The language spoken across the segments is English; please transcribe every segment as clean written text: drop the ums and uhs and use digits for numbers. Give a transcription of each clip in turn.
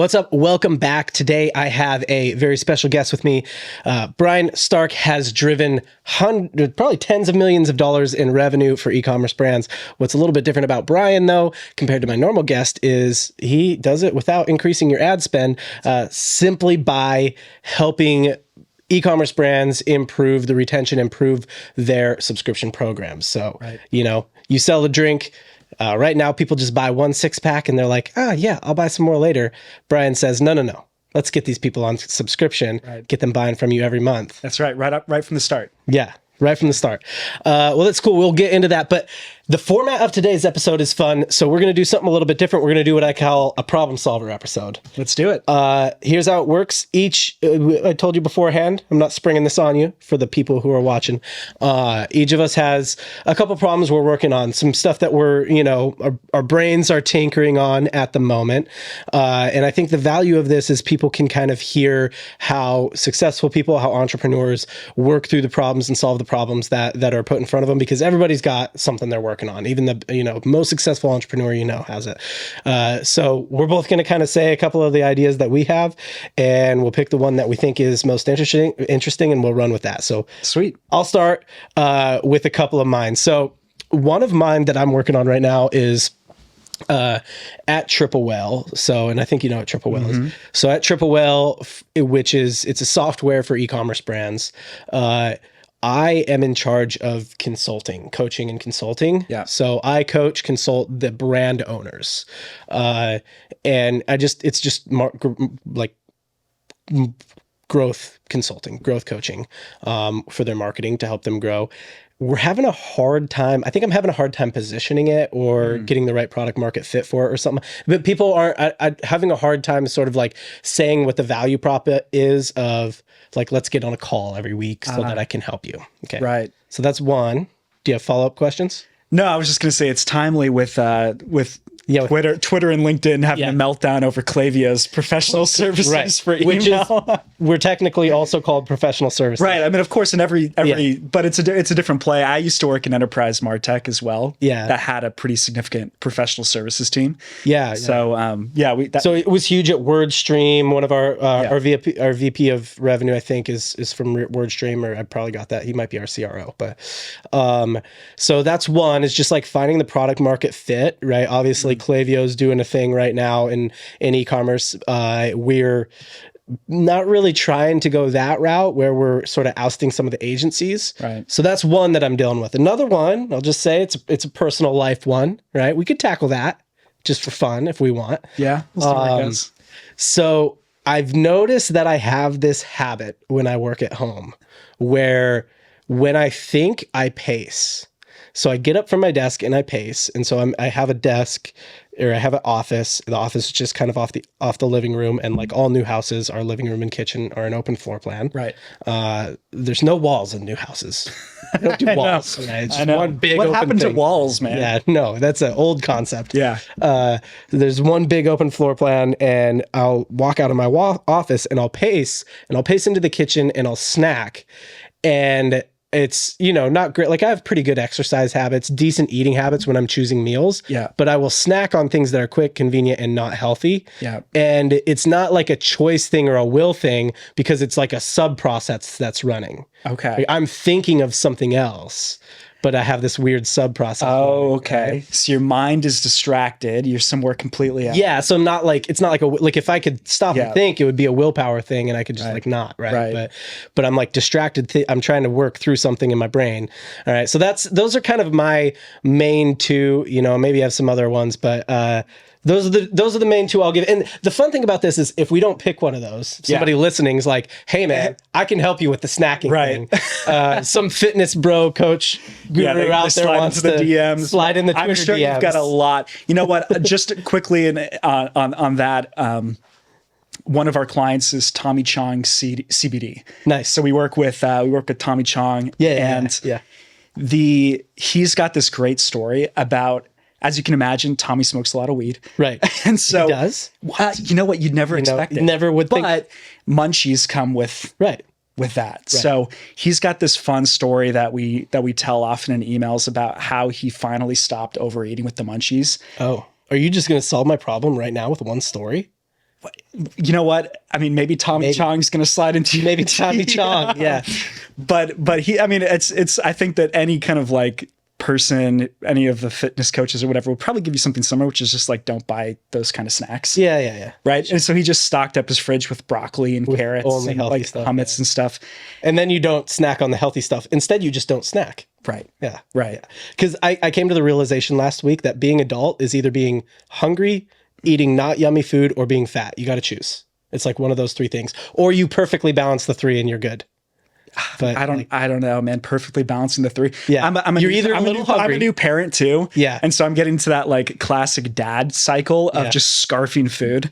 What's up? Welcome back. Today I have a very special guest with me. Bryan Stark has driven probably tens of millions of dollars in revenue for e-commerce brands. What's a little bit different about Bryan, though, compared to my normal guest, is he does it without increasing your ad spend, simply by helping e-commerce brands improve the retention, improve their subscription programs. So, you sell the drink. Right now, people just buy one 6-pack and they're like, yeah, I'll buy some more later. Bryan says, no. Let's get these people on subscription, get them buying from you every month. That's right. Right from the start. Yeah, right from the start. Well, that's cool. We'll get into that. But the format of today's episode is fun. So we're going to do something a little bit different. We're going to do what I call a problem solver episode. Let's do it. Here's how it works. I told you beforehand, I'm not springing this on you for the people who are watching. Each of us has a couple problems we're working on, some stuff that we're, our brains are tinkering on at the moment. And I think the value of this is people can kind of hear how successful people, how entrepreneurs work through the problems and solve the problems that are put in front of them, because everybody's got something they're working on. Even the most successful entrepreneur has it. So we're both going to kind of say a couple of the ideas that we have, and we'll pick the one that we think is most interesting, and we'll run with that. So sweet. I'll start with a couple of mine. So one of mine that I'm working on right now is at Triple Whale. So, and I think you know what Triple Whale is. So at Triple Whale, it's a software for e-commerce brands. I am in charge of coaching and consulting. Yeah. So I consult the brand owners. And it's just growth consulting, growth coaching, for their marketing to help them grow. We're having a hard time. I think I'm having a hard time positioning it or getting the right product market fit for it or something. But people are having a hard time sort of like saying what the value prop is of like, let's get on a call every week so that I can help you. Okay. Right. So that's one. Do you have follow-up questions? No, I was just going to say it's timely with Twitter and LinkedIn having a meltdown over Klaviyo's professional services for email. Which is, we're technically also called professional services. Right. I mean, of course, in every but it's a different play. I used to work in enterprise MarTech as well. Yeah. That had a pretty significant professional services team. Yeah. So so it was huge at WordStream. One of our VP of revenue, I think, is from WordStream, or I probably got that. He might be our CRO. But so that's one, is just like finding the product market fit, right? Obviously, Klaviyo's doing a thing right now in e-commerce. We're not really trying to go that route where we're sort of ousting some of the agencies. Right. So that's one that I'm dealing with. Another one, I'll just say it's a personal life one, right? We could tackle that just for fun if we want. Yeah. Let's see where it goes. So I've noticed that I have this habit when I work at home where when I think, I pace. So I get up from my desk and I pace. And so I have a desk, or I have an office. The office is just kind of off the living room. And like all new houses, our living room and kitchen are an open floor plan. Right. There's no walls in new houses. I don't do walls. It's just one big open thing. What happened to walls, man? Yeah, no, that's an old concept. Yeah. There's one big open floor plan, and I'll walk out of my office and I'll pace into the kitchen and I'll snack. And it's, not great. Like I have pretty good exercise habits, decent eating habits when I'm choosing meals. Yeah. But I will snack on things that are quick, convenient, and not healthy. Yeah. And it's not like a choice thing or a will thing, because it's like a sub process that's running. Okay. Like I'm thinking of something else, but I have this weird sub process. Oh, okay. Right? So your mind is distracted. You're somewhere completely out. Yeah. So it's not like if I could stop and think, it would be a willpower thing, and I could just not. Right. But I'm like distracted. I'm trying to work through something in my brain. All right. So those are kind of my main two, maybe I have some other ones, but, those are the main two I'll give. And the fun thing about this is if we don't pick one of those, somebody listening is like, hey man, I can help you with the snacking thing. Some fitness bro coach guru out there wants to DMs. Slide in the Twitter DMs. I'm sure you've got a lot. You know what? Just quickly on that, one of our clients is Tommy Chong CBD. Nice. So we work with Tommy Chong. He's got this great story about, as you can imagine, Tommy smokes a lot of weed. Right. And so he does. You know what? You'd never expect it. Never would think. But munchies come with that. Right. So he's got this fun story that we tell often in emails about how he finally stopped overeating with the munchies. Oh, are you just going to solve my problem right now with one story? You know what? I mean, maybe Tommy Chong's going to slide into maybe Tommy Chong. Yeah. But he, I mean, it's, I think that any kind of like person, any of the fitness coaches or whatever, would probably give you something similar, which is just like, don't buy those kind of snacks. Yeah. Right. And so he just stocked up his fridge with broccoli and carrots and like stuff, hummus and stuff. And then you don't snack on the healthy stuff. Instead, you just don't snack. Right. Yeah. Right. Because I came to the realization last week that being adult is either being hungry, eating not yummy food, or being fat. You got to choose. It's like one of those three things, or you perfectly balance the three and you're good. But I don't know, man. Perfectly balancing the three. Yeah. I'm a new parent too. Yeah. And so I'm getting to that like classic dad cycle of just scarfing food.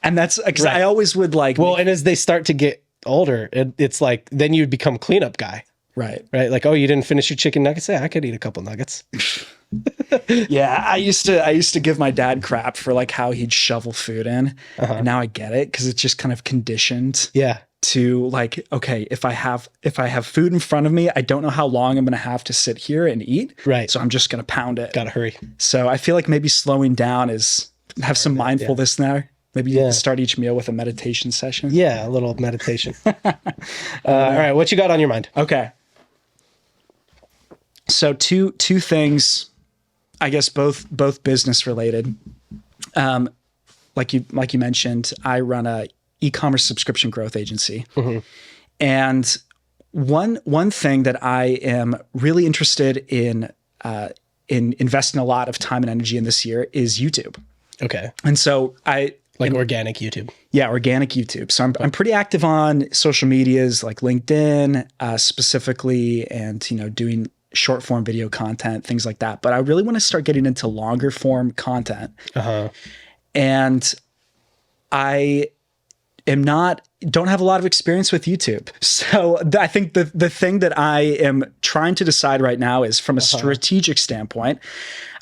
And that's because I always would like, well, and as they start to get older, it's like, then you become cleanup guy. Right. Like, oh, you didn't finish your chicken nuggets? Yeah, I could eat a couple nuggets. Yeah, I used to give my dad crap for like how he'd shovel food in. And now I get it because it's just kind of conditioned. Yeah. To like, okay, if I have food in front of me, I don't know how long I'm going to have to sit here and eat. Right. So I'm just going to pound it. Got to hurry. So I feel like maybe slowing down have some mindfulness there. Maybe you start each meal with a meditation session. Yeah, a little meditation. All right, what you got on your mind? Okay. So two things, I guess both business related. Like you mentioned, I run a e-commerce subscription growth agency. And one thing that I am really interested in investing a lot of time and energy in this year is YouTube. Okay. And so organic YouTube. Yeah, organic YouTube. So I'm pretty active on social medias like LinkedIn specifically, and doing short form video content, things like that. But I really want to start getting into longer form content. And I don't have a lot of experience with YouTube. So I think the thing that I am trying to decide right now is from a strategic standpoint,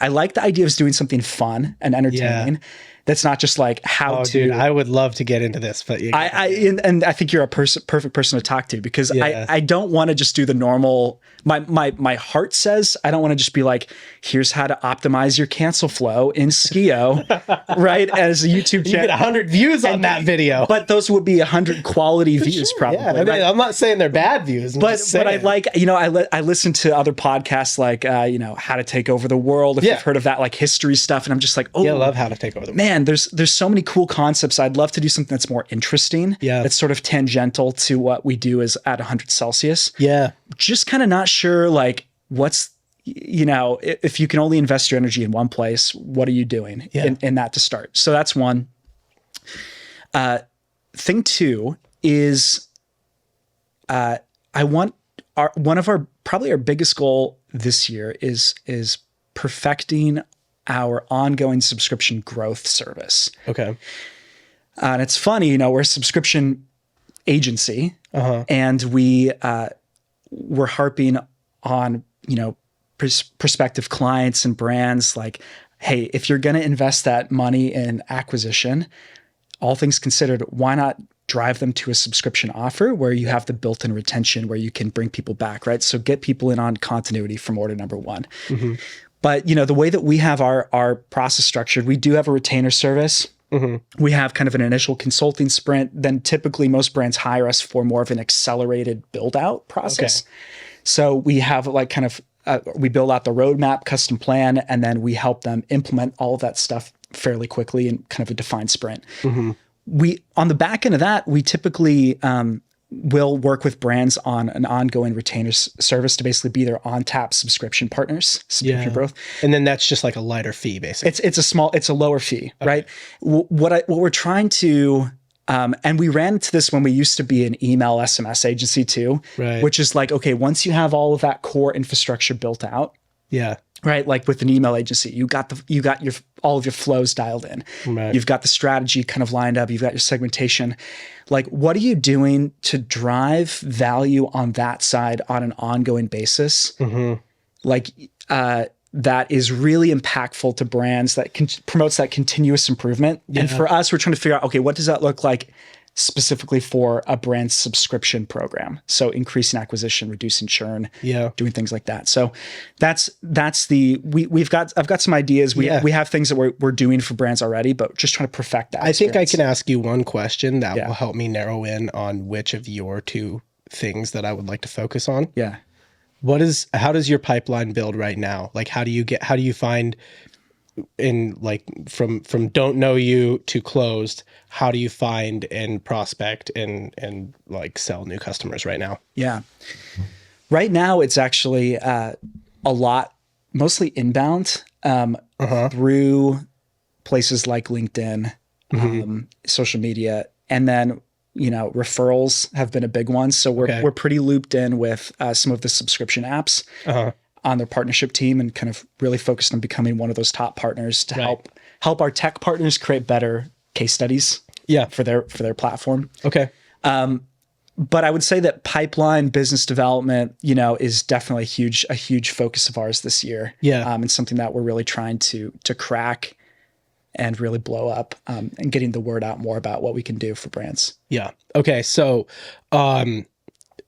I like the idea of doing something fun and entertaining. Yeah. That's not just like how to. Dude, I would love to get into this, but and I think you're a perfect person to talk to, because I don't want to just do the normal. My heart says I don't want to just be like, here's how to optimize your cancel flow in Skio, right? As a YouTube channel, you get 100 views on that video, but those would be 100 quality views, probably. Yeah, I mean, I'm not saying they're bad views, but I like I listen to other podcasts like How to Take Over the World. If you've heard of that, like history stuff, and I'm just like, oh, I love How to Take Over the World. Man, there's so many cool concepts. I'd love to do something that's more interesting. Yeah. That's sort of tangential to what we do is at 100 Celsius. Yeah. Just kind of not sure, like, what's, if you can only invest your energy in one place, what are you doing in that to start? So that's one. Thing two is I want probably our biggest goal this year is perfecting our ongoing subscription growth service. Okay. And it's funny, we're a subscription agency, and we're harping on, prospective clients and brands like, hey, if you're going to invest that money in acquisition, all things considered, why not drive them to a subscription offer where you have the built-in retention, where you can bring people back, right? So get people in on continuity from order number one. But, the way that we have our process structured, we do have a retainer service. We have kind of an initial consulting sprint. Then typically most brands hire us for more of an accelerated build out process. Okay. So we have like kind of, we build out the roadmap, custom plan, and then we help them implement all of that stuff fairly quickly in kind of a defined sprint. We, on the back end of that, we typically will work with brands on an ongoing retainer service to basically be their on-tap subscription partners, subscription growth. And then that's just like a lighter fee, basically. It's a lower fee, right? What we're trying to, and we ran into this when we used to be an email SMS agency too, right? Which is like, okay, once you have all of that core infrastructure built out, right? Like with an email agency, you got all of your flows dialed in. Right. You've got the strategy kind of lined up. You've got your segmentation. Like, what are you doing to drive value on that side on an ongoing basis? Like, that is really impactful to brands, that promotes that continuous improvement. And for us, we're trying to figure out, okay, what does that look like specifically for a brand subscription program. So increasing acquisition, reducing churn, doing things like that. So I've got some ideas. We have things that we're doing for brands already, but just trying to perfect that. I think I can ask you one question that will help me narrow in on which of your two things that I would like to focus on. Yeah. How does your pipeline build right now? Like, how do you find in like from don't know you to closed, how do you find and prospect and like sell new customers right now? Yeah. Right now it's actually a lot, mostly inbound through places like LinkedIn, social media, and then referrals have been a big one. So we're pretty looped in with some of the subscription apps on their partnership team, and kind of really focused on becoming one of those top partners to help our tech partners create better case studies for their platform. Okay. But I would say that pipeline business development, is definitely a huge focus of ours this year. Yeah. And something that we're really trying to crack and really blow up, and getting the word out more about what we can do for brands. Yeah. Okay. So,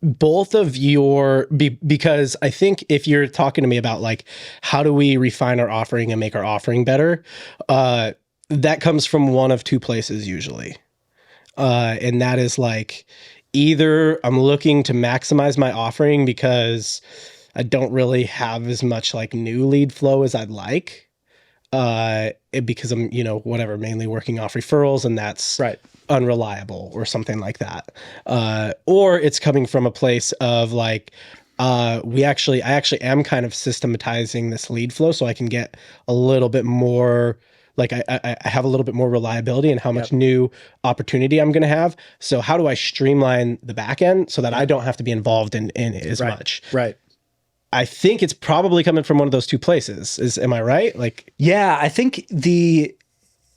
both of because I think if you're talking to me about like, how do we refine our offering and make our offering better? That comes from one of two places usually. And that is like, either I'm looking to maximize my offering because I don't really have as much like new lead flow as I'd like. Because I'm, mainly working off referrals, and that's unreliable or something like that. Or it's coming from a place of like, I actually am kind of systematizing this lead flow so I can get a little bit more, like I have a little bit more reliability in how much new opportunity I'm going to have. So how do I streamline the back end so that I don't have to be involved in as much? Right. I think it's probably coming from one of those two places. Am I right? Like, yeah, I think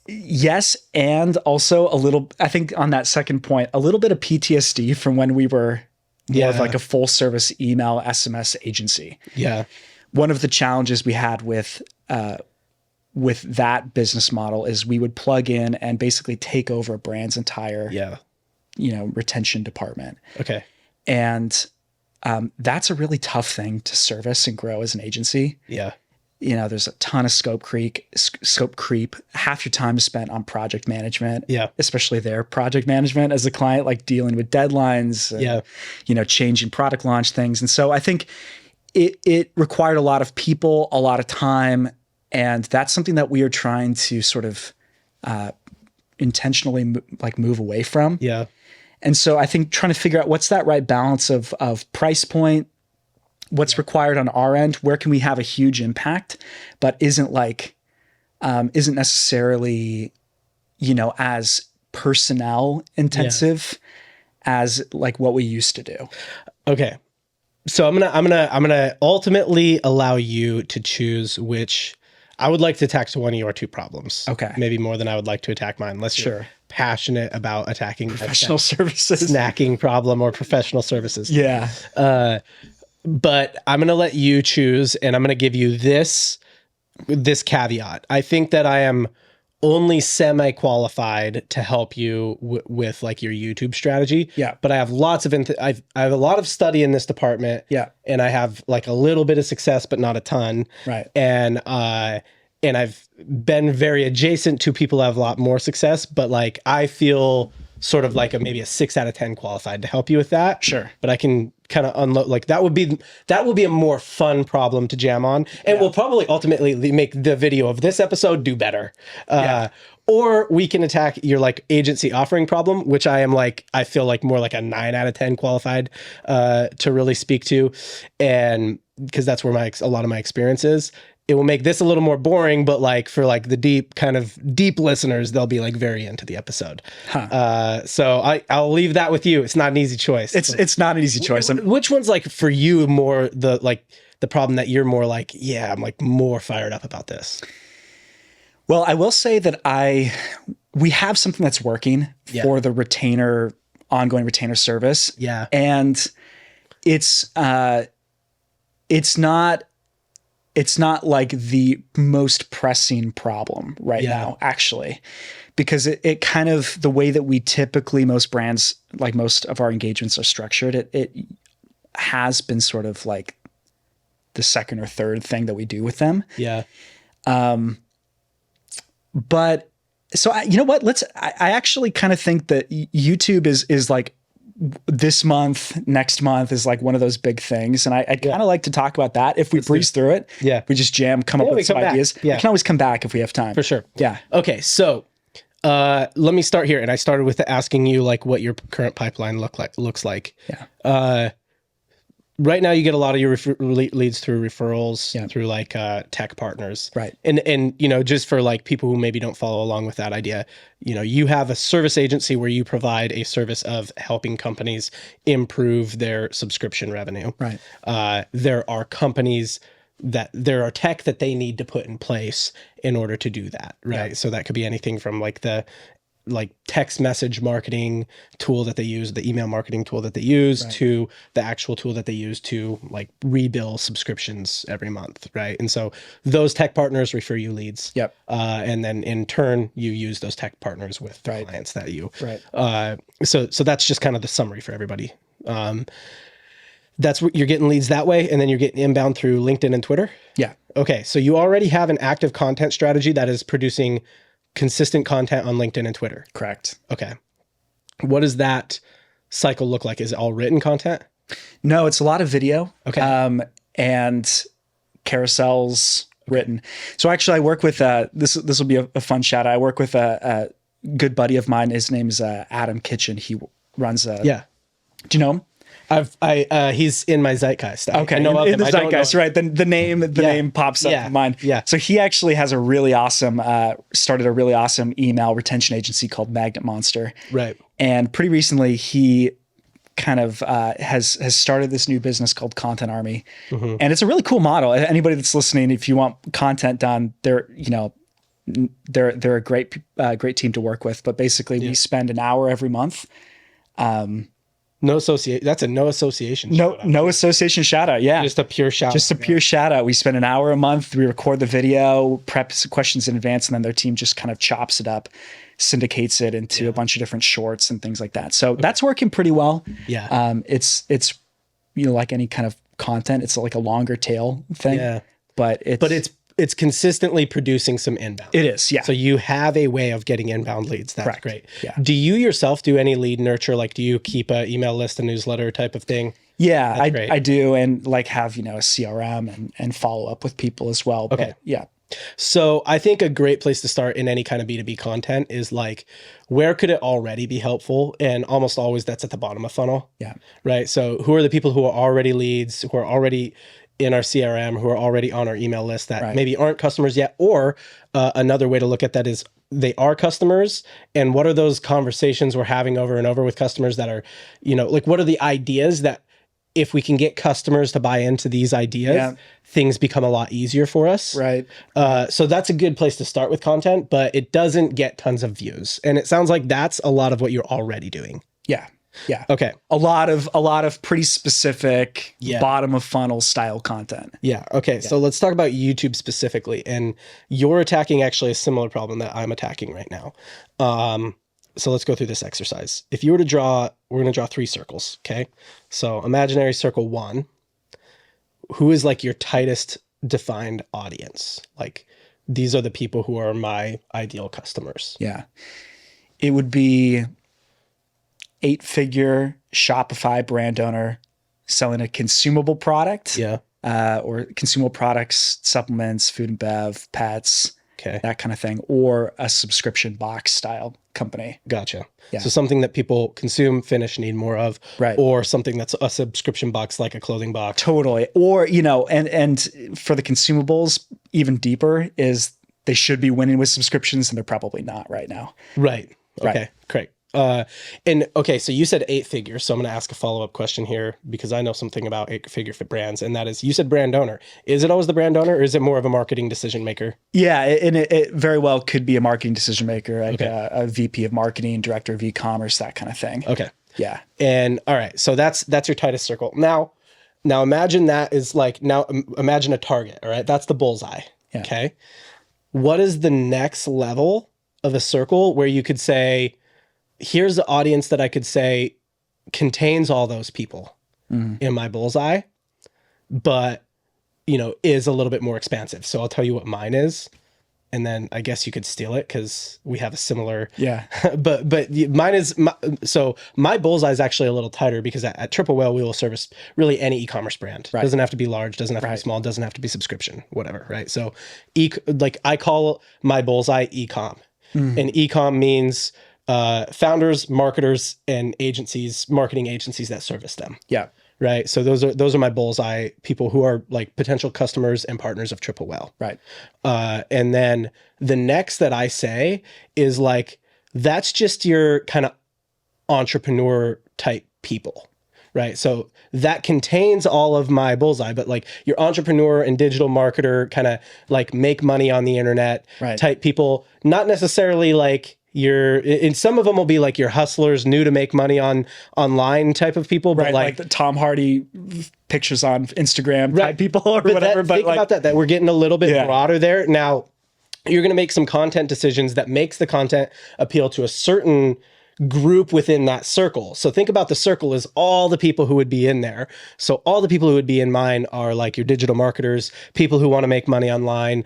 yes. And also I think on that second point, a little bit of PTSD from when we were more of like a full service email SMS agency. Yeah. One of the challenges we had with that business model is we would plug in and basically take over a brand's entire, retention department. Okay. And that's a really tough thing to service and grow as an agency. Yeah. There's a ton of scope creep. Half your time is spent on project management. Yeah. Especially their project management as a client, like dealing with deadlines, and, changing product launch things. And so I think it required a lot of people, a lot of time. And that's something that we are trying to sort of intentionally move away from. Yeah. And so I think trying to figure out what's that right balance of price point, what's required on our end, where can we have a huge impact, but isn't necessarily, as personnel intensive as like what we used to do. Okay. So I'm gonna ultimately allow you to choose which. I would like to attack one of your two problems. Okay. Maybe more than I would like to attack mine. Unless you're passionate about attacking professional services, snacking problem, or professional services. Yeah. But I'm going to let you choose, and I'm going to give you this caveat. I think that I am only semi-qualified to help you with like your YouTube strategy. Yeah. But I have lots of, I have a lot of study in this department. Yeah. And I have like a little bit of success, but not a ton. Right. And I've been very adjacent to people that have a lot more success, but like, I feel sort of like maybe a 6 out of 10 qualified to help you with that. Sure. But I can kind of unload, like that will be a more fun problem to jam on, and will probably ultimately make the video of this episode do better. Or we can attack your like agency offering problem, which I feel like more like a 9 out of 10 qualified to really speak to. And because that's where a lot of my experience is. It will make this a little more boring, but like for like the deep listeners, they'll be like very into the episode. So I'll leave that with you. It's not an easy choice. It's not an easy choice. Which one's like for you more the problem that you're more like, yeah, I'm like more fired up about this? Well, I will say that we have something that's working for the ongoing retainer service. Yeah. And it's not it's not like the most pressing problem right now, actually, because it kind of, the way that we typically, most brands, like most of our engagements are structured, it has been sort of like the second or third thing that we do with them. Yeah. But so you know what, I actually kind of think that YouTube is like, this month, next month is like one of those big things. And I'd kind of like to talk about that. If we breeze through it, we just come up with some ideas. We can always come back if we have time. For sure. Yeah. Okay. So let me start here. And I started with asking you like what your current pipeline looks like. Yeah. Right now you get a lot of your leads through referrals, through like tech partners. Right. And, you know, just for like people who maybe don't follow along with that idea, you know, you have a service agency where you provide a service of helping companies improve their subscription revenue. Right. There are companies that there are tech that they need to put in place in order to do that. Right. Yeah. So that could be anything from like the text message marketing tool that they use, the email marketing tool that they use, to the actual tool that they use to like rebill subscriptions every month. Right. And so those tech partners refer you leads. Yep. And then in turn, you use those tech partners with the clients that you, so that's just kind of the summary for everybody. That's what you're getting leads that way. And then you're getting inbound through LinkedIn and Twitter. Yeah. Okay. So you already have an active content strategy that is producing consistent content on LinkedIn and Twitter. Correct. Okay. What does that cycle look like? Is it all written content? No, it's a lot of video. Okay. And carousels written. So actually I work with, this will be a fun shout out. I work with a good buddy of mine. His name is Adam Kitchen. He runs do you know him? He's in my zeitgeist. Okay, I know in the zeitgeist, right? Then the name pops up in mind. Yeah. So he actually has a really awesome, started a really awesome email retention agency called Magnet Monster. Right. And pretty recently he kind of has started this new business called Content Army, and it's a really cool model. Anybody that's listening, if you want content done, they're a great team to work with. But basically, we spend an hour every month. No association. That's a no association. No association shout out. Yeah. Just a pure shout out. Just a pure shout out. We spend an hour a month. We record the video, prep questions in advance, and then their team just kind of chops it up, syndicates it into a bunch of different shorts and things like that. So that's working pretty well. Yeah. It's, you know, like any kind of content, it's like a longer tail thing. Yeah. But it's consistently producing some inbound. It is, yeah. So you have a way of getting inbound leads. That's great. Yeah. Do you yourself do any lead nurture? Like, do you keep an email list, a newsletter type of thing? Yeah, I do. And like have, you know, a CRM and follow up with people as well. Okay. But yeah. So I think a great place to start in any kind of B2B content is like, where could it already be helpful? And almost always that's at the bottom of funnel. Yeah. Right. So who are the people who are already leads, who are already in our CRM, who are already on our email list that maybe aren't customers yet? Or another way to look at that is they are customers. And what are those conversations we're having over and over with customers that are, you know, like what are the ideas that if we can get customers to buy into these ideas, things become a lot easier for us. Right. So that's a good place to start with content, but it doesn't get tons of views. And it sounds like that's a lot of what you're already doing. Yeah. Yeah. Okay. A lot of pretty specific bottom of funnel style content. Yeah. Okay. Yeah. So let's talk about YouTube specifically. And you're attacking actually a similar problem that I'm attacking right now. So let's go through this exercise. If you were to draw, we're going to draw 3 circles. Okay. So imaginary circle 1, who is like your tightest defined audience? Like these are the people who are my ideal customers. Yeah. It would be 8-figure Shopify brand owner selling a consumable product. Yeah. Or consumable products, supplements, food and bev, pets, that kind of thing, or a subscription box style company. Gotcha. Yeah. So something that people consume, finish, need more of, right? Or something that's a subscription box, like a clothing box. Totally. Or, you know, and for the consumables, even deeper is they should be winning with subscriptions and they're probably not right now. Right. Okay. Great. And okay, so you said 8 figures. So I'm going to ask a follow-up question here because I know something about 8-figure fit brands. And that is, you said brand owner. Is it always the brand owner or is it more of a marketing decision maker? Yeah. And it very well could be a marketing decision maker, like a VP of marketing, director of e-commerce, that kind of thing. Okay. Yeah. And all right. So that's your tightest circle. Now, Now imagine that is like, now imagine a target, all right? That's the bullseye, okay? What is the next level of a circle where you could say, here's the audience that I could say contains all those people in my bullseye, but, you know, is a little bit more expansive. So I'll tell you what mine is. And then I guess you could steal it because we have a similar, but mine is, so my bullseye is actually a little tighter because at Triple Whale, we will service really any e-commerce brand. Right. Doesn't have to be large, doesn't have to be small, doesn't have to be subscription, whatever. Right. So like I call my bullseye e-com, and e-com means founders, marketers, and agencies, marketing agencies that service them. Yeah. Right. So those are my bullseye people who are like potential customers and partners of Triple Whale. Right. And then the next that I say is like, that's just your kind of entrepreneur type people. Right. So that contains all of my bullseye, but like your entrepreneur and digital marketer kind of like make money on the internet type people, not necessarily like and some of them will be like your hustlers new to make money online type of people, but like the Tom Hardy pictures on Instagram type people or whatever. But think about that we're getting a little bit broader there. Now you're going to make some content decisions that makes the content appeal to a certain group within that circle. So think about the circle as all the people who would be in there. So all the people who would be in mine are like your digital marketers, people who want to make money online,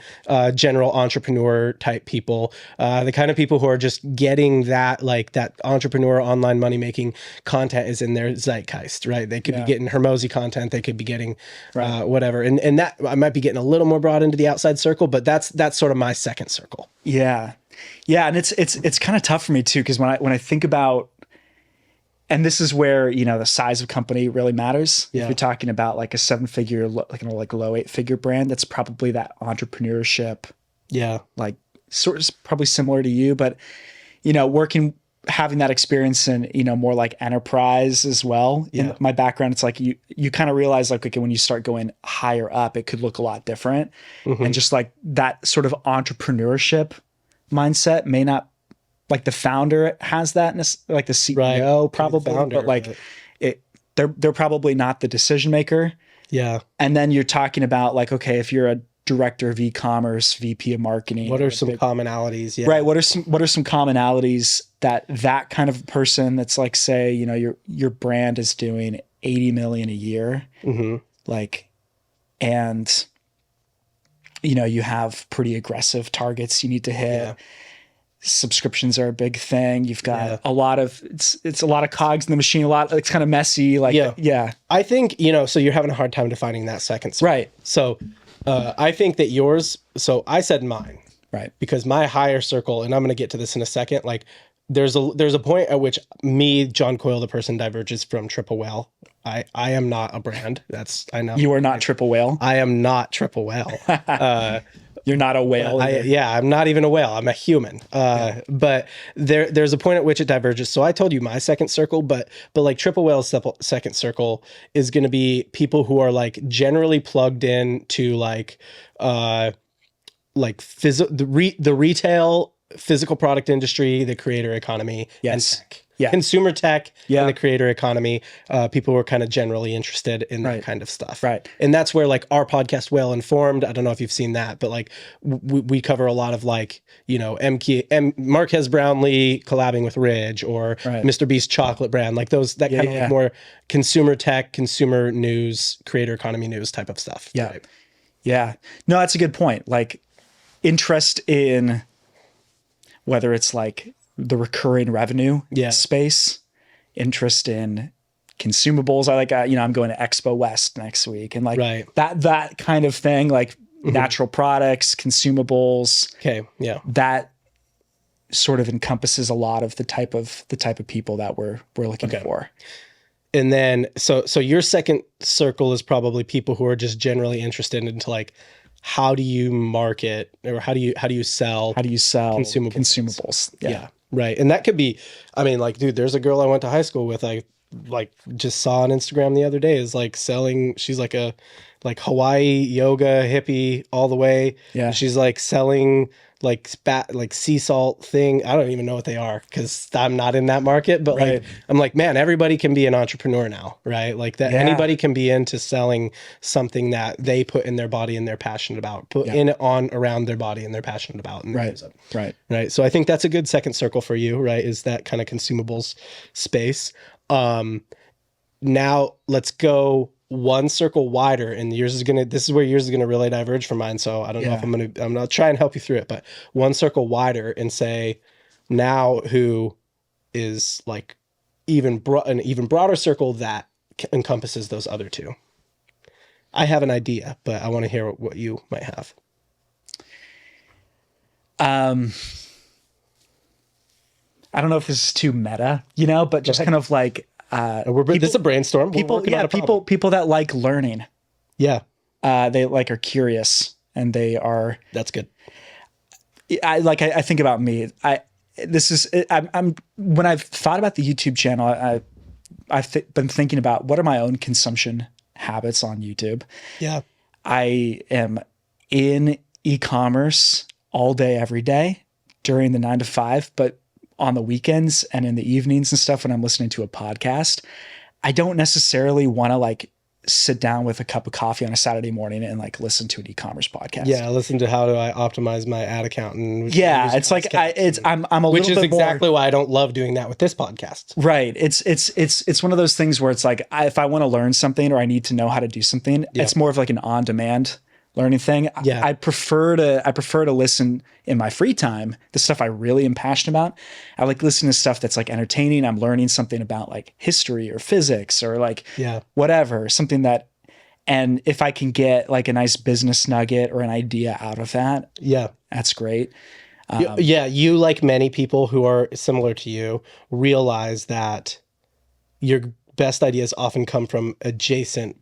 general entrepreneur type people, the kind of people who are just getting that, like that entrepreneur online money making content is in their zeitgeist, right? They could be getting Hermosi content, they could be getting whatever. And that I might be getting a little more broad into the outside circle, but that's sort of my second circle. Yeah. Yeah, and it's kind of tough for me too, because when I think about, and this is where, you know, the size of company really matters. Yeah. If you're talking about like a 7-figure, like low 8-figure brand, that's probably that entrepreneurship. Yeah, like sort of probably similar to you, but you know, having that experience in, you know, more like enterprise as well. In my background, it's like you kind of realize like, okay, when you start going higher up, it could look a lot different, and just like that sort of entrepreneurship mindset may not, like the founder has that, like the CEO probably, but like they're probably not the decision maker. Yeah. And then you're talking about like, okay, if you're a director of e-commerce, VP of marketing, what are some commonalities? Yeah. Right. What are some commonalities that kind of person that's like, say, you know, your brand is doing 80 million a year, like, and you know, you have pretty aggressive targets you need to hit. Yeah. Subscriptions are a big thing. You've got a lot of, it's a lot of cogs in the machine, it's kind of messy. Like, I think, you know, so you're having a hard time defining that second circle. Right. So I think that yours, so I said mine, right? Because my higher circle, and I'm going to get to this in a second, like there's a point at which me, John Coyle, the person, diverges from Triple Whale. I am not a brand. I know. You are not Triple Whale. I am not Triple Whale. You're not a whale. I'm not even a whale. I'm a human. But there's a point at which it diverges. So I told you my second circle, but like Triple Whale's second circle is going to be people who are like generally plugged in to like the retail physical product industry, the creator economy, and tech. Yeah. Consumer tech and the creator economy, people who are kind of generally interested in that kind of stuff. Right. And that's where like our podcast, Well Informed, I don't know if you've seen that, but like we cover a lot of like, you know, Marquez Brownlee collabing with Ridge or Mr. Beast chocolate brand, like that kind of like more consumer tech, consumer news, creator economy news type of stuff. Yeah. Right? Yeah. No, that's a good point. Like interest in whether it's like the recurring revenue space, interest in consumables. I like, you know, I'm going to Expo West next week and like that kind of thing, like natural products, consumables. Okay. Yeah. That sort of encompasses a lot of the type of people that we're looking for. And then, so your second circle is probably people who are just generally interested into like, how do you market or how do you sell consumables? Yeah. Right. And that could be, I mean, like, dude, there's a girl I went to high school with, I like just saw on Instagram the other day is like selling, she's like a like Hawaii yoga hippie all the way. Yeah. She's like selling like sea salt thing. I don't even know what they are because I'm not in that market, but like, I'm like, man, everybody can be an entrepreneur now, right? Like that anybody can be into selling something that they put in their body and they're passionate about, put in on around their body and they're passionate about. And right. So I think that's a good second circle for you, right? Is that kind of consumables space. Now let's go one circle wider, and this is where yours is gonna really diverge from mine. So I don't know if I'm gonna try and help you through it, but one circle wider and say now who is like an even broader circle that encompasses those other two. I have an idea, but I want to hear what you might have. I don't know if this is too meta, but just kind of like, this is a brainstorm. People that like learning. Yeah. They like are curious and they are. That's good. I think about me. I'm when I've thought about the YouTube channel, I've been thinking about what are my own consumption habits on YouTube. Yeah. I am in e-commerce all day, every day during the 9 to 5, but on the weekends and in the evenings and stuff when I'm listening to a podcast, I don't necessarily want to like sit down with a cup of coffee on a Saturday morning and like listen to an e-commerce podcast. Yeah, listen to how do I optimize my ad account and it's like I'm a little bit more, which is exactly why I don't love doing that with this podcast. Right. It's one of those things where it's like if I want to learn something or I need to know how to do something, it's more of like an on-demand learning thing. Yeah. I prefer to listen in my free time, the stuff I really am passionate about. I like listening to stuff that's like entertaining. I'm learning something about like history or physics or like whatever, something that, and if I can get like a nice business nugget or an idea out of that, that's great. You, like many people who are similar to you, realize that your best ideas often come from adjacent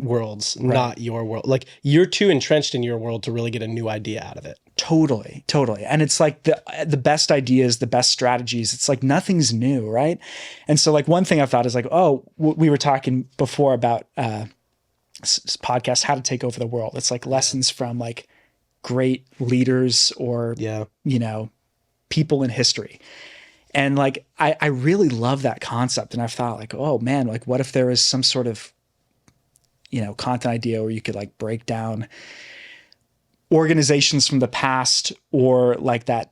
worlds, not your world. Like you're too entrenched in your world to really get a new idea out of it. Totally. And it's like the best ideas, the best strategies, it's like nothing's new, right? And so like one thing I've thought is like, we were talking before about podcast, How to Take Over the World. It's like lessons from like great leaders or, people in history. And like, I really love that concept. And I've thought like, oh man, like what if there is some sort of, content idea where you could like break down organizations from the past or like that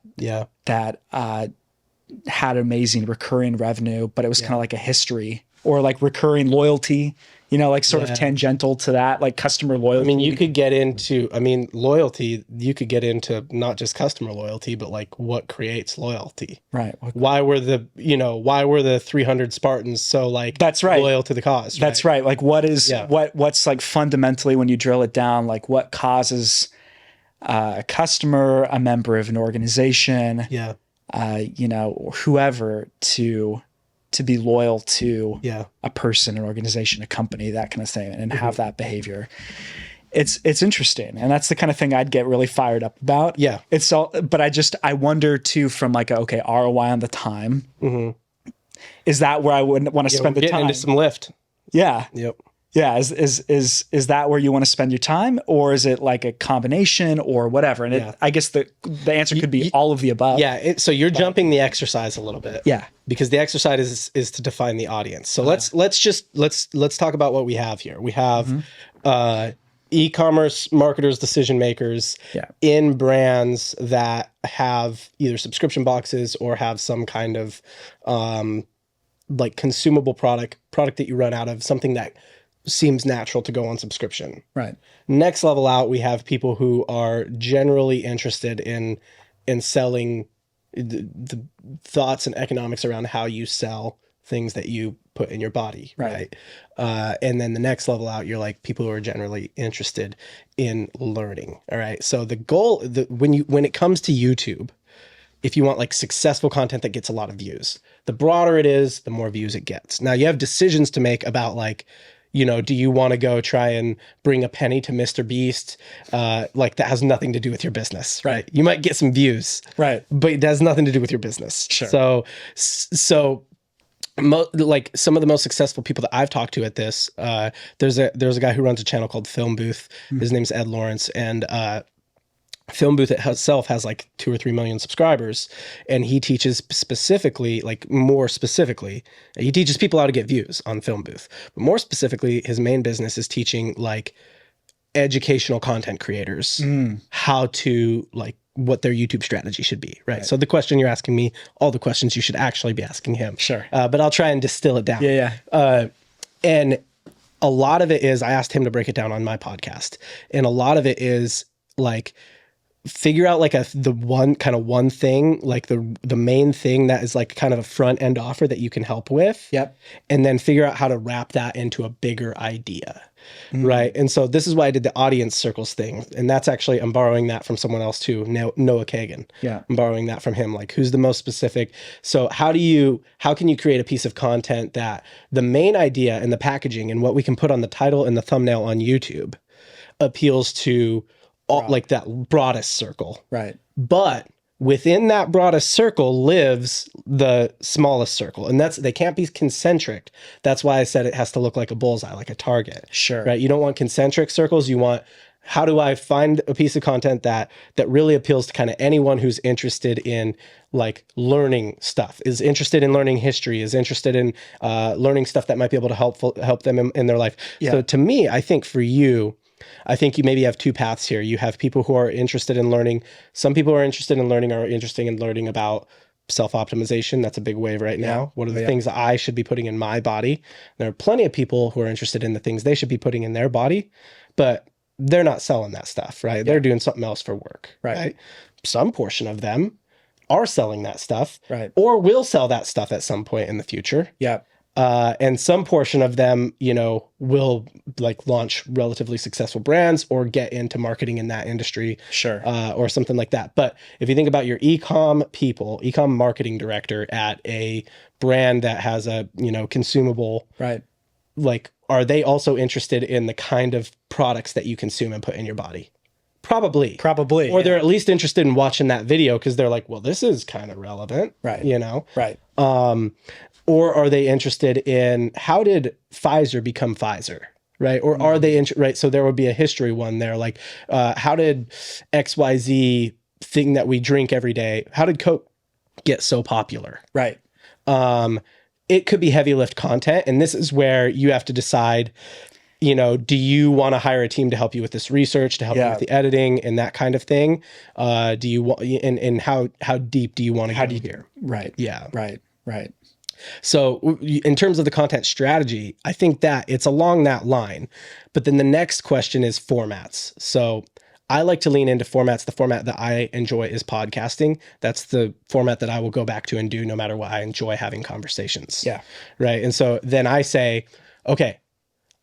had amazing recurring revenue, but it was kind of like a history or like recurring loyalty, like sort of tangential to that, like customer loyalty. I mean, you could get into, loyalty, you could get into not just customer loyalty, but like what creates loyalty. Right. Why were the 300 Spartans so like that's right. loyal to the cause? That's right. Like what's like fundamentally when you drill it down, like what causes a customer, a member of an organization, whoever to be loyal to a person, an organization, a company, that kind of thing, and have that behavior. It's interesting. And that's the kind of thing I'd get really fired up about. Yeah. It's all, but I wonder too, from like, ROI on the time, is that where I wouldn't want to spend the time? Into some lift. Yeah. Yep. Yeah. Is that where you want to spend your time, or is it like a combination or whatever? And I guess the answer could be all of the above. Yeah. So you're jumping the exercise a little bit. Yeah. Because the exercise is to define the audience. So let's talk about what we have here. We have e-commerce marketers, decision makers in brands that have either subscription boxes or have some kind of like consumable product that you run out of, something that seems natural to go on subscription. Right. Next level out, we have people who are generally interested in selling the thoughts and economics around how you sell things that you put in your body. Right. And then the next level out, you're like people who are generally interested in learning. All right. So the goal, when it comes to YouTube, if you want like successful content that gets a lot of views, the broader it is, the more views it gets. Now you have decisions to make about like, do you want to go try and bring a penny to Mr. Beast? Like that has nothing to do with your business, right? You might get some views, right? But it has nothing to do with your business. Sure. So like some of the most successful people that I've talked to at this, there's a guy who runs a channel called Film Booth. His name's Ed Lawrence, and Film Booth itself has like 2 or 3 million subscribers, and he teaches specifically, like more specifically, he teaches people how to get views on Film Booth. But more specifically, his main business is teaching like educational content creators how to like what their YouTube strategy should be, right? So the question you're asking me, all the questions you should actually be asking him. Sure. But I'll try and distill it down. And a lot of it is, I asked him to break it down on my podcast. And a lot of it is like, figure out like the one thing, like the main thing that is like kind of a front end offer that you can help with. Yep. And then figure out how to wrap that into a bigger idea. Right. And so this is why I did the audience circles thing. And that's actually, I'm borrowing that from someone else too, Noah Kagan. Yeah. I'm borrowing that from him. Like, who's the most specific? So how can you create a piece of content that the main idea and the packaging and what we can put on the title and the thumbnail on YouTube appeals to all, like that broadest circle. Right. But within that broadest circle lives the smallest circle, and they can't be concentric. That's why I said it has to look like a bullseye, like a target. Sure. Right. You don't want concentric circles. You want, how do I find a piece of content that really appeals to kind of anyone who's interested in like learning stuff, is interested in learning history, is interested in learning stuff that might be able to help them in their life. Yeah. So to me, I think for you, I think you maybe have 2 paths here. You have people who are interested in learning. Some people who are interested in learning about self-optimization. That's a big wave right now. What are the things that I should be putting in my body? There are plenty of people who are interested in the things they should be putting in their body, but they're not selling that stuff, right? Yeah. They're doing something else for work, right? Some portion of them are selling that stuff, right, or will sell that stuff at some point in the future. Yeah. And some portion of them, will like launch relatively successful brands or get into marketing in that industry, sure, or something like that. But if you think about your e-com marketing director at a brand that has a, consumable, right, like, are they also interested in the kind of products that you consume and put in your body? Probably. Or they're at least interested in watching that video because they're like, well, this is kind of relevant, right? Right. Or are they interested in, how did Pfizer become Pfizer, right? Or are they, right? So there would be a history one there, like how did XYZ thing that we drink every day, how did Coke get so popular? Right. It could be heavy lift content. And this is where you have to decide, do you want to hire a team to help you with this research, to help you with the editing and that kind of thing? Do you want, and how deep do you want to go here? Right. Yeah. Right. So in terms of the content strategy, I think that it's along that line. But then the next question is formats. So I like to lean into formats. The format that I enjoy is podcasting. That's the format that I will go back to and do no matter what. I enjoy having conversations. Yeah. Right. And so then I say, okay,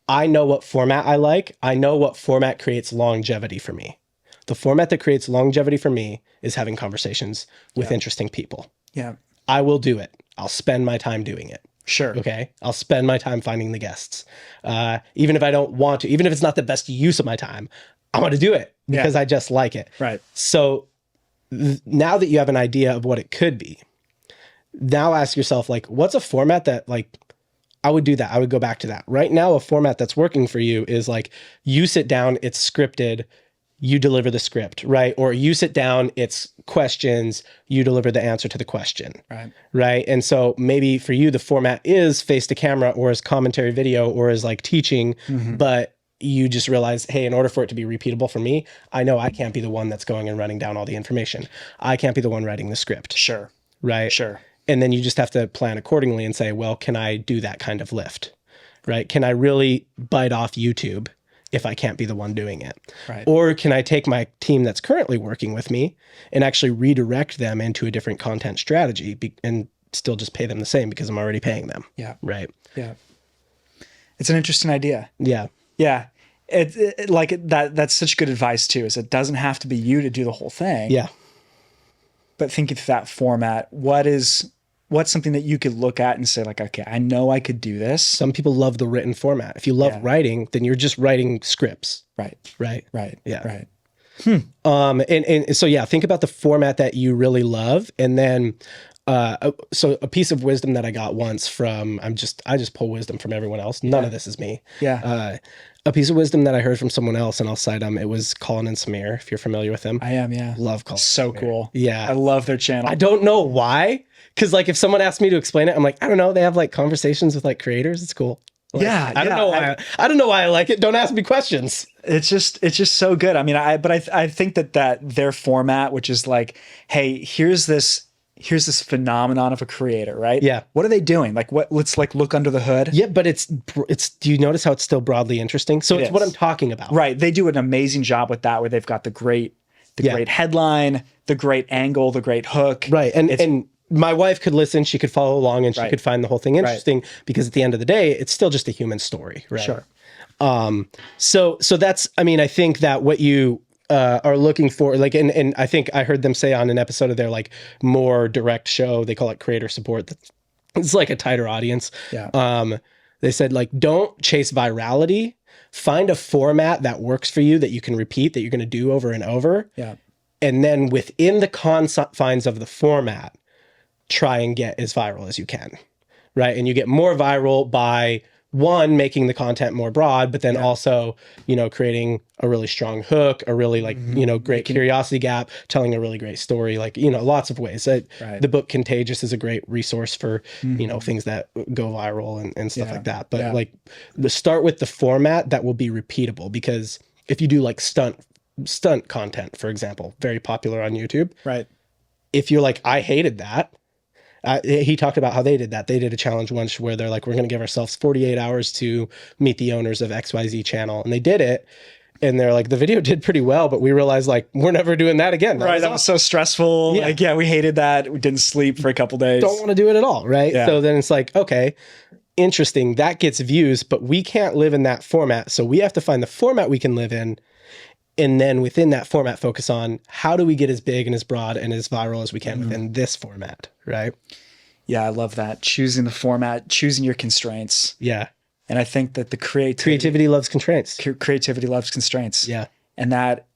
I know what format I like. I know what format creates longevity for me. The format that creates longevity for me is having conversations with interesting people. Yeah. I will do it. I'll spend my time doing it. Sure. Okay. I'll spend my time finding the guests. Even if I don't want to, even if it's not the best use of my time, I want to do it because I just like it. Right. So now that you have an idea of what it could be, now ask yourself, like, what's a format that, like, I would do that. I would go back to that. Right now, a format that's working for you is like, you sit down, it's scripted, you deliver the script, right? Or you sit down, it's questions, you deliver the answer to the question, right? And so maybe for you, the format is face to camera or as commentary video or as like teaching, but you just realize, hey, in order for it to be repeatable for me, I know I can't be the one that's going and running down all the information. I can't be the one writing the script. Sure. Right? Sure. And then you just have to plan accordingly and say, well, can I do that kind of lift, right? Can I really bite off YouTube if I can't be the one doing it? Right. Or can I take my team that's currently working with me and actually redirect them into a different content strategy and still just pay them the same because I'm already paying them? Yeah. Right. Yeah. It's an interesting idea. Yeah. Yeah. That's such good advice too, is it doesn't have to be you to do the whole thing. Yeah. But thinking through that format, what's something that you could look at and say like, okay, I know I could do this. Some people love the written format. If you love writing, then you're just writing scripts. Right. Yeah. Right. And so, yeah, think about the format that you really love. And then So a piece of wisdom that I got once from, I just pull wisdom from everyone else. None of this is me. Yeah. A piece of wisdom that I heard from someone else, and I'll cite them. It was Colin and Samir, if you're familiar with them. I am, yeah. Love Colin. So cool. Yeah. I love their channel. I don't know why. Because like if someone asked me to explain it, I'm like, I don't know. They have like conversations with like creators. It's cool. Like, I don't know why. I don't know why I like it. Don't ask me questions. It's just so good. I mean, I think that their format, which is like, hey, here's this phenomenon of a creator, right? Yeah. What are they doing? Like let's like look under the hood. Yeah, but it's do you notice how it's still broadly interesting? So it's what I'm talking about. Right. They do an amazing job with that, where they've got the great headline, the great angle, the great hook. Right. And my wife could listen, she could follow along, and she could find the whole thing interesting because at the end of the day, it's still just a human story, right? Sure. So that's, I mean, I think that what you are looking for, like, and I think I heard them say on an episode of their like more direct show, they call it creator support. It's like a tighter audience. Yeah. They said like, don't chase virality. Find a format that works for you, that you can repeat, that you're going to do over and over. Yeah. And then within the confines of the format, try and get as viral as you can, right? And you get more viral by one, making the content more broad, but then also, you know, creating a really strong hook, a really like, you know, great curiosity gap, telling a really great story, like, you know, lots of ways. The book Contagious is a great resource for, you know, things that go viral and stuff like that. But like start with the format that will be repeatable, because if you do like stunt content, for example, very popular on YouTube. Right. If you're like, I hated that. He talked about how they did that. They did a challenge once where they're like, we're going to give ourselves 48 hours to meet the owners of XYZ channel. And they did it. And they're like, the video did pretty well, but we realized like, we're never doing that again. That was so stressful. Yeah. Like, we hated that. We didn't sleep for a couple days. Don't want to do it at all. Right. Yeah. So then it's like, okay, interesting. That gets views, but we can't live in that format. So we have to find the format we can live in. And then within that format, focus on how do we get as big and as broad and as viral as we can within this format, right? Yeah, I love that. Choosing the format, choosing your constraints. Yeah. And I think that the creativity loves constraints. Creativity loves constraints. Yeah. And that's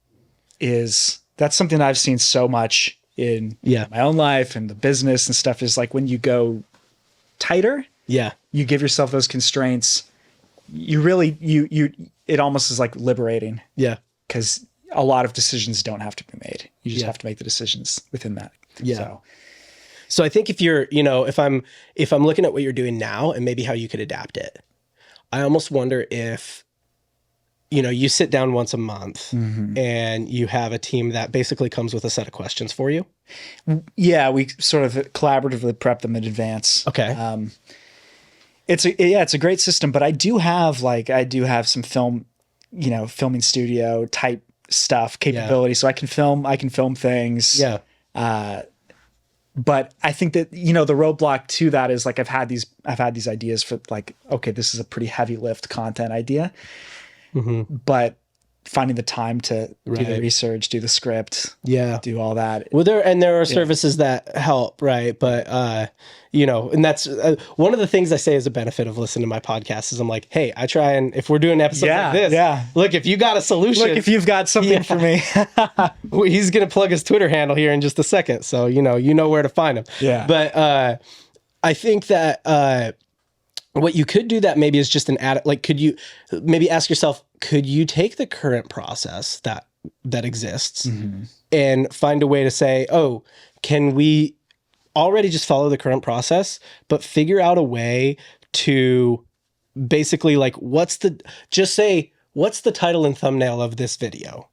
something that I've seen so much in my own life and the business and stuff, is like when you go tighter, you give yourself those constraints. You really, it almost is like liberating. Yeah. Because a lot of decisions don't have to be made. You just have to make the decisions within that. Yeah. So I think if you're, you know, if I'm looking at what you're doing now and maybe how you could adapt it, I almost wonder if, you know, you sit down once a month and you have a team that basically comes with a set of questions for you. Yeah, we sort of collaboratively prep them in advance. Okay. It's a great system, but I do have some filming studio type stuff capability. So I can film things. Yeah. But I think that, you know, the roadblock to that is like, I've had these ideas for like, okay, this is a pretty heavy lift content idea, but finding the time to do the research, do the script, do all that. Well, there are services that help, right? But you know, and that's one of the things I say is a benefit of listening to my podcast is I'm like, hey, I try and if we're doing episodes like this, look, if you got a solution, look, if you've got something for me, he's gonna plug his Twitter handle here in just a second, so you know where to find him. Yeah, but I think that what you could do that maybe is just an ad. Like, could you maybe ask yourself, could you take the current process that exists and find a way to say, oh, can we already just follow the current process, but figure out a way to basically like, what's the title and thumbnail of this video?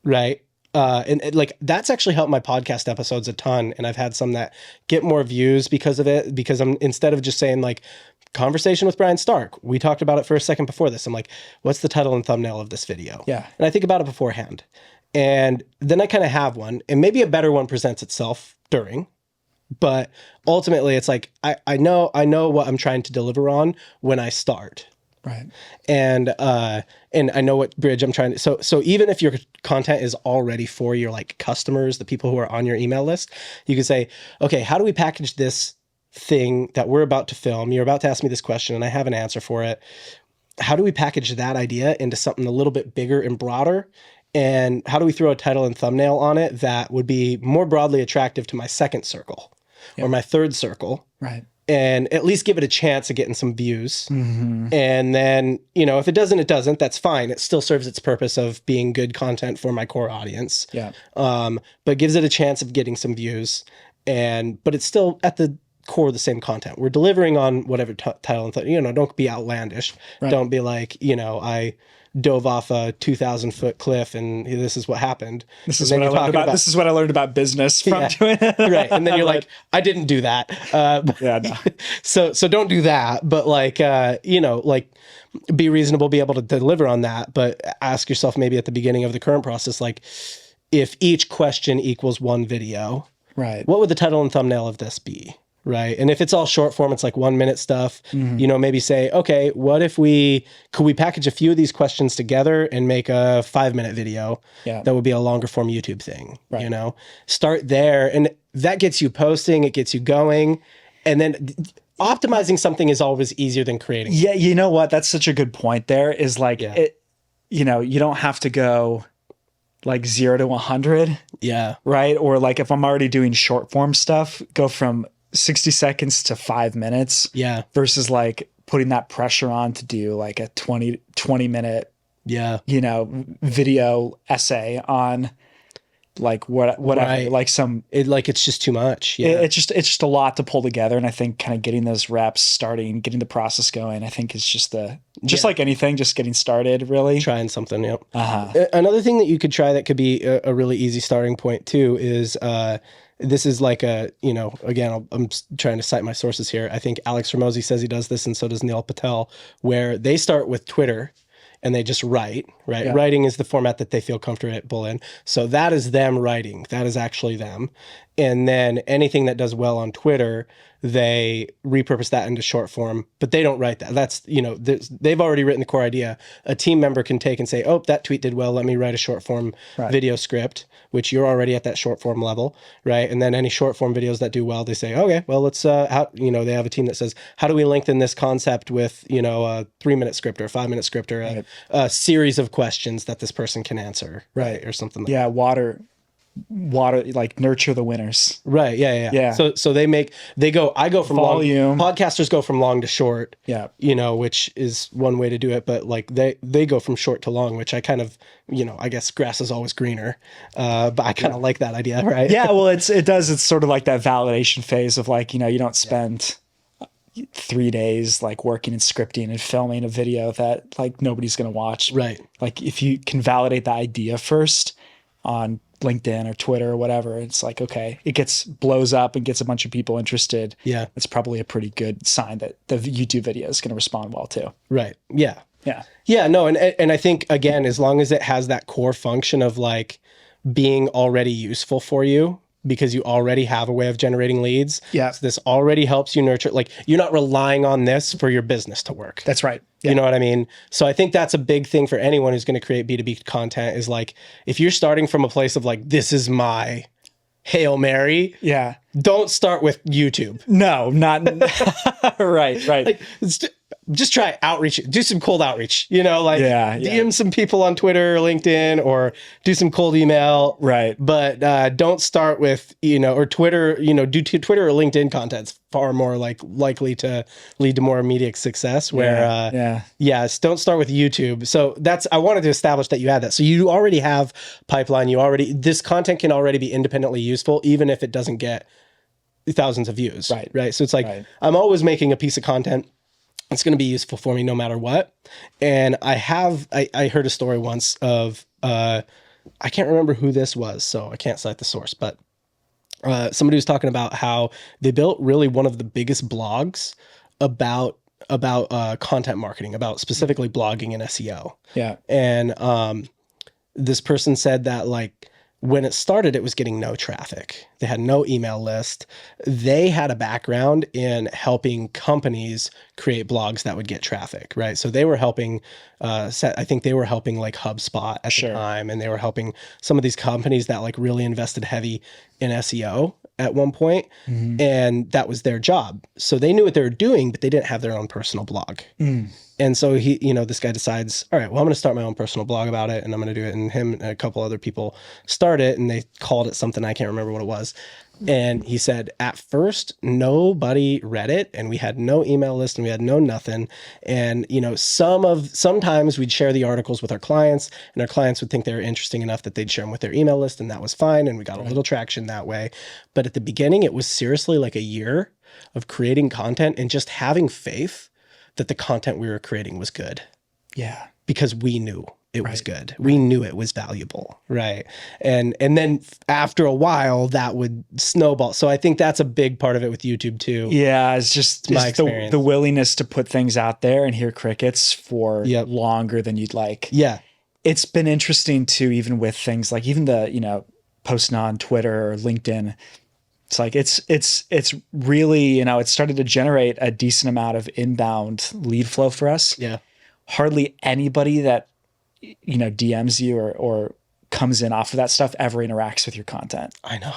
Right. And like, that's actually helped my podcast episodes a ton. And I've had some that get more views because of it, because I'm, instead of just saying like conversation with Bryan Stark, we talked about it for a second before this. I'm like, what's the title and thumbnail of this video? Yeah. And I think about it beforehand. And then I kind of have one, and maybe a better one presents itself during. But ultimately, it's like I know what I'm trying to deliver on when I start, right? And I know what bridge I'm trying to. So even if your content is already for your like customers, the people who are on your email list, you can say, okay, how do we package this thing that we're about to film? You're about to ask me this question, and I have an answer for it. How do we package that idea into something a little bit bigger and broader? And how do we throw a title and thumbnail on it that would be more broadly attractive to my second circle? or my third circle. Right. And at least give it a chance of getting some views. And then, you know, if it doesn't, it doesn't. That's fine. It still serves its purpose of being good content for my core audience. Yeah. But gives it a chance of getting some views. But it's still at the core of the same content. We're delivering on whatever title and you know, don't be outlandish. Right. Don't be like, you know, I dove off a 2,000-foot cliff and this is what happened. This is what I learned about this is what I learned about business from doing it. Right. And then you're like, I didn't do that. Yeah, no. So don't do that. But like, you know, like be reasonable, be able to deliver on that. But ask yourself maybe at the beginning of the current process, like if each question equals one video, right, what would the title and thumbnail of this be? Right. And if it's all short form, it's like 1 minute stuff, you know, maybe say, okay, what if could we package a few of these questions together and make a 5-minute video? Yeah. That would be a longer form YouTube thing, right. You know, start there. And that gets you posting, it gets you going. And then optimizing something is always easier than creating. Yeah. You know what? That's such a good point there is like, it, you know, you don't have to go like 0 to 100. Yeah. Right. Or like if I'm already doing short form stuff, go from 60 seconds to 5 minutes. Yeah. Versus like putting that pressure on to do like a 20 minute, you know, video essay on like whatever, right. like it's just too much. Yeah. It's just a lot to pull together. And I think kind of getting those reps starting, getting the process going, I think is just like anything, just getting started really. Trying something. Yep. Another thing that you could try that could be a really easy starting point too is, this is like a, you know, again, I'm trying to cite my sources here. I think Alex Ramosi says he does this, and so does Neil Patel, where they start with Twitter and they just write, right? Yeah. Writing is the format that they feel comfortable in. So that is them writing. That is actually them. And then anything that does well on Twitter, they repurpose that into short form, but they don't write that. That's, you know, they've already written the core idea. A team member can take and say, oh, that tweet did well. Let me write a short form video script, which you're already at that short form level, right? And then any short form videos that do well, they say, okay, well, let's, you know, they have a team that says, how do we lengthen this concept with, you know, a 3-minute script or a 5-minute script or a series of questions that this person can answer, right? Or something like that. Yeah, water, like nurture the winners. Right. Yeah. So I go from volume. Podcasters go from long to short. Yeah. You know, which is one way to do it, but like they go from short to long, which I kind of, you know, I guess grass is always greener. But I kind of like that idea, right? Yeah. Well, it's sort of like that validation phase of like, you know, you don't spend 3 days like working and scripting and filming a video that like nobody's going to watch. Right. Like if you can validate the idea first on LinkedIn or Twitter or whatever, it's like, okay, it blows up and gets a bunch of people interested. Yeah. It's probably a pretty good sign that the YouTube video is going to respond well too. Right. Yeah. Yeah. Yeah. No. And I think again, as long as it has that core function of like being already useful for you, because you already have a way of generating leads. Yeah. So this already helps you nurture, like you're not relying on this for your business to work. That's right. Yeah. You know what I mean? So I think that's a big thing for anyone who's going to create B2B content is like, if you're starting from a place of like, this is my Hail Mary. Yeah. Don't start with YouTube. No, not right. Like, just try outreach, do some cold outreach, you know, like DM some people on Twitter or LinkedIn or do some cold email. Right. But don't start with, you know, or Twitter, you know, do Twitter or LinkedIn content's far more likely to lead to more immediate success where, don't start with YouTube. So I wanted to establish that you had that. So you already have pipeline. This content can already be independently useful, even if it doesn't get thousands of views. Right. So it's like, I'm always making a piece of content. It's going to be useful for me no matter what. And I heard a story once of, I can't remember who this was, so I can't cite the source, but somebody was talking about how they built really one of the biggest blogs about content marketing, about specifically blogging and SEO. Yeah. And this person said that like, when it started, it was getting no traffic. They had no email list. They had a background in helping companies create blogs that would get traffic, right? So they were helping, I think they were helping like HubSpot at the time, and they were helping some of these companies that like really invested heavy in SEO at one point, and that was their job. So they knew what they were doing, but they didn't have their own personal blog. And so this guy decides, all right, well, I'm going to start my own personal blog about it, and I'm going to do it. And him and a couple other people start it, and they called it something, I can't remember what it was. And he said, at first, nobody read it, and we had no email list and we had no nothing. And, you know, sometimes we'd share the articles with our clients, and our clients would think they were interesting enough that they'd share them with their email list, and that was fine. And we got a little traction that way. But at the beginning, it was seriously like a year of creating content and just having faith that the content we were creating was good. Yeah. Because we knew it was good. We knew it was valuable. Right. And then after a while that would snowball. So I think that's a big part of it with YouTube too. Yeah. It's just the willingness to put things out there and hear crickets for longer than you'd like. Yeah. It's been interesting too, even with things like even the, you know, posting on Twitter or LinkedIn. It's like, it's really, you know, it started to generate a decent amount of inbound lead flow for us. Yeah. Hardly anybody that, you know, DMs you or comes in off of that stuff ever interacts with your content. I know.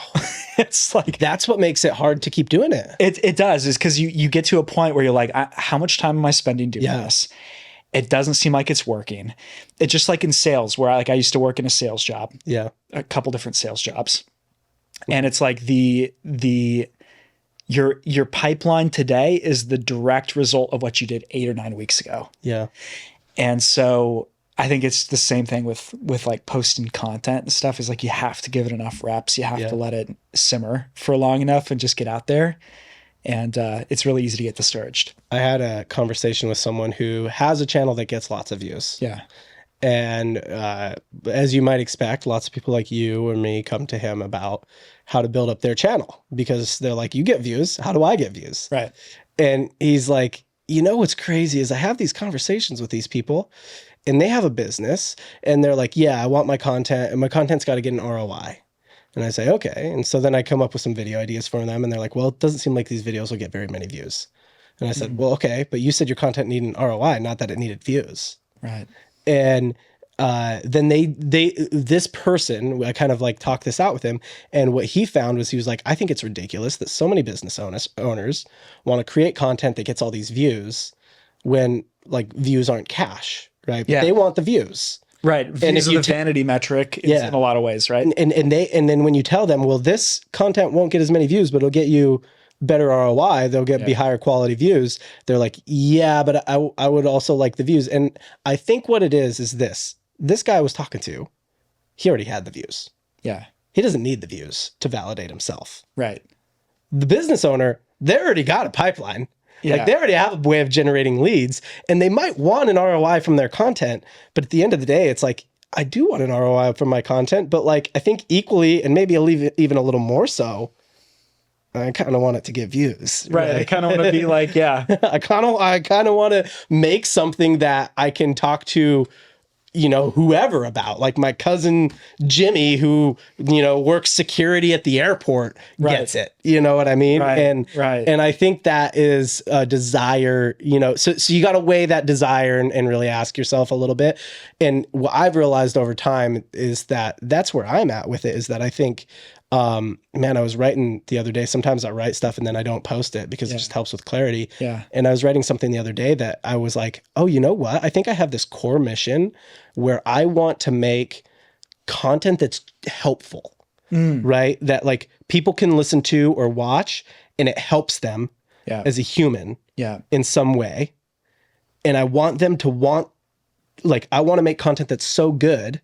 It's like, that's what makes it hard to keep doing it. It does, is because you get to a point where you're like, how much time am I spending doing this? It doesn't seem like it's working. It's just like in sales where I used to work in a sales job. Yeah. A couple different sales jobs. And it's like your pipeline today is the direct result of what you did 8 or 9 weeks ago. Yeah. And so I think it's the same thing with like posting content and stuff, is like, you have to give it enough reps. You have to let it simmer for long enough and just get out there. And it's really easy to get discouraged. I had a conversation with someone who has a channel that gets lots of views. Yeah. And as you might expect, lots of people like you or me come to him about how to build up their channel, because they're like, you get views. How do I get views? Right. And he's like, you know, what's crazy is I have these conversations with these people and they have a business and they're like, yeah, I want my content and my content's got to get an ROI. And I say, okay. And so then I come up with some video ideas for them and they're like, well, it doesn't seem like these videos will get very many views. And I said, well, okay, but you said your content needed an ROI, not that it needed views. Right. And then this person, I kind of like talked this out with him. And what he found was, he was like, I think it's ridiculous that so many business owners want to create content that gets all these views when like views aren't cash, right? But they want the views. Right. Views are the vanity metric in a lot of ways, right? And then when you tell them, well, this content won't get as many views, but it'll get you better ROI, they'll be higher quality views. They're like, yeah, but I would also like the views. And I think what it is this guy I was talking to, he already had the views. Yeah. He doesn't need the views to validate himself. Right. The business owner, they already got a pipeline. Yeah. Like they already have a way of generating leads, and they might want an ROI from their content. But at the end of the day, it's like, I do want an ROI from my content, but like, I think equally, and maybe I'll leave it even a little more so, I kind of want it to get views. Right. I kind of want to be like, yeah. I kind of want to make something that I can talk to, you know, whoever about, like my cousin Jimmy, who, you know, works security at the airport, gets it. You know what I mean? Right. And I think that is a desire, you know, so you got to weigh that desire and really ask yourself a little bit. And what I've realized over time is that that's where I'm at with it, is that I think, man, I was writing the other day, sometimes I write stuff and then I don't post it because it just helps with clarity. Yeah. And I was writing something the other day that I was like, oh, you know what? I think I have this core mission where I want to make content that's helpful, right? That like people can listen to or watch and it helps them as a human in some way. And I want them to I want to make content that's so good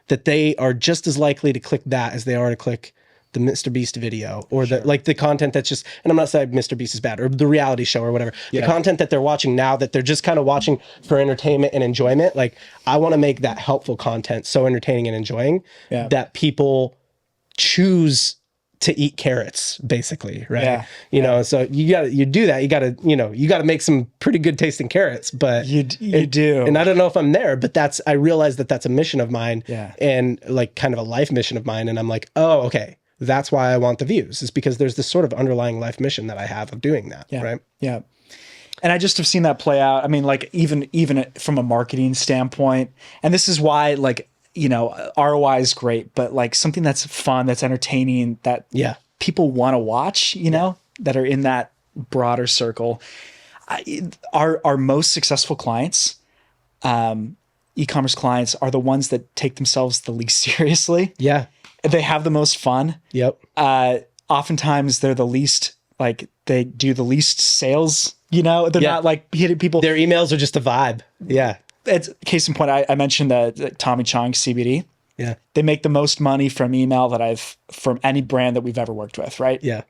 that they are just as likely to click that as they are to click the Mr. Beast video or the content that's just, and I'm not saying Mr. Beast is bad, or the reality show or whatever, the content that they're watching now that they're just kind of watching for entertainment and enjoyment. Like I want to make that helpful content so entertaining and enjoying that people choose to eat carrots, basically, right? You know, so you do that. You gotta make some pretty good tasting carrots, but you do. And I don't know if I'm there, but I realize that that's a mission of mine and like kind of a life mission of mine. And I'm like, oh, okay. That's why I want the views, is because there's this sort of underlying life mission that I have of doing that. Right. Yeah. And I just have seen that play out. I mean, like even from a marketing standpoint, and this is why, like, you know, ROI is great, but like something that's fun, that's entertaining, that people want to watch, you know, that are in that broader circle. Our most successful clients, e-commerce clients, are the ones that take themselves the least seriously. Yeah. They have the most fun. Yep. oftentimes they're the least, like they do the least sales, you know, they're not like hitting people. Their emails are just a vibe. Yeah. It's case in point. I mentioned the Tommy Chong CBD. Yeah. They make the most money from email from any brand that we've ever worked with. Right. Yeah.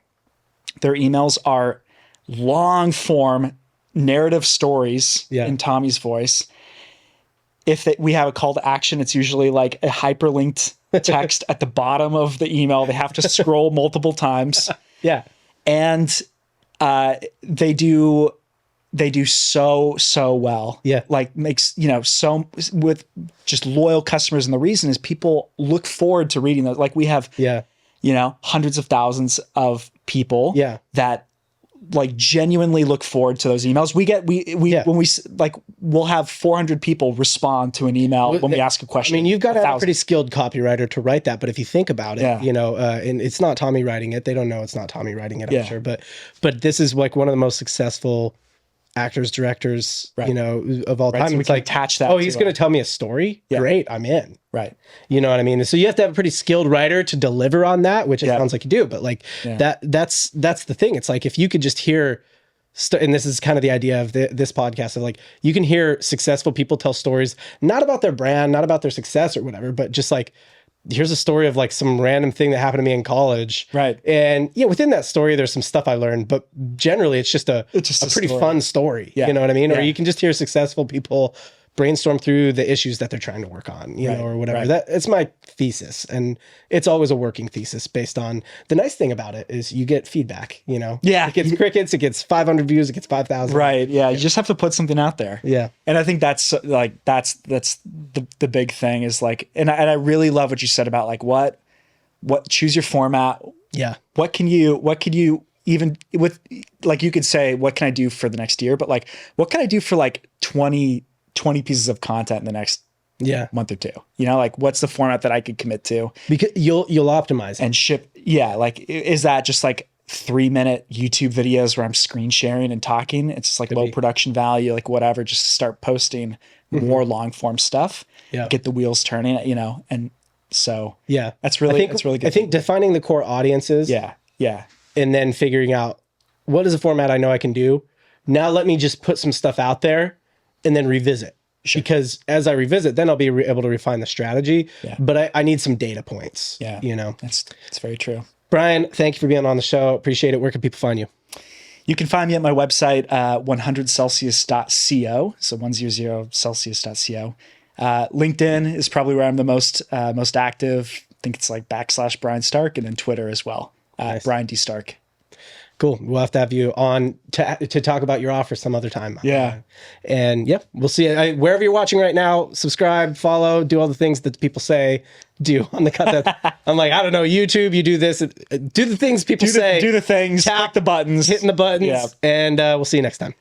Their emails are long form narrative stories in Tommy's voice. If we have a call to action, it's usually like a hyperlinked text at the bottom of the email. They have to scroll multiple times. Yeah. And they do so well. Yeah. Like makes, you know, so with just loyal customers. And the reason is people look forward to reading those. Like we have, you know, hundreds of thousands of people that like genuinely look forward to those emails. When we like, we'll have 400 people respond to an email when we ask a question. I mean, you've got to have a pretty skilled copywriter to write that, but if you think about it, you know, and it's not Tommy writing it. They don't know it's not Tommy writing it, I'm sure. But this is like one of the most successful actors, directors, you know, of all time. So it's like, attach that. Oh, he's going to tell me a story. Great. I'm in. Right. You know what I mean? So you have to have a pretty skilled writer to deliver on that, which it sounds like you do, but like that's the thing. It's like, if you could just hear, and this is kind of the idea of this podcast, of like, you can hear successful people tell stories, not about their brand, not about their success or whatever, but just like, here's a story of like some random thing that happened to me in college. Right. And yeah, within that story, there's some stuff I learned, but generally it's just a pretty fun story. You know what I mean? Or you can just hear successful people brainstorm through the issues that they're trying to work on, you know, or whatever. It's my thesis. And it's always a working thesis based on, the nice thing about it is you get feedback, you know? Yeah. It gets crickets, it gets 500 views, it gets 5,000. Right. Yeah. You just have to put something out there. Yeah. And I think that's like, that's the big thing is like, and I really love what you said about like, what choose your format. Yeah. What can you even with, like, you could say, what can I do for the next year? But like, what can I do for like 20 pieces of content in the next month or two? You know, like what's the format that I could commit to? Because you'll optimize it. And ship. Yeah. Like, is that just like 3-minute YouTube videos where I'm screen sharing and talking? It's just like low production value, like whatever, just to start posting more long form stuff, get the wheels turning, you know? And so, that's really good. I think defining the core audiences. Yeah. And then figuring out what is a format I know I can do. Now let me just put some stuff out there and then revisit. Sure. Because as I revisit, then I'll be able to refine the strategy. Yeah. But I need some data points. Yeah. You know, it's very true. Bryan, thank you for being on the show. Appreciate it. Where can people find you? You can find me at my website, 100celsius.co. So 100celsius.co. LinkedIn is probably where I'm the most active. I think it's like /Bryan Stark, and then Twitter as well. Nice. Bryan D. Stark. Cool. We'll have to have you on to talk about your offer some other time. Yeah. And we'll see. Wherever you're watching right now, subscribe, follow, do all the things that people say do on the cut. I'm like, I don't know, YouTube, you do this, do the things people say. Do the things, tap the buttons. Hitting the buttons. Yeah. And we'll see you next time.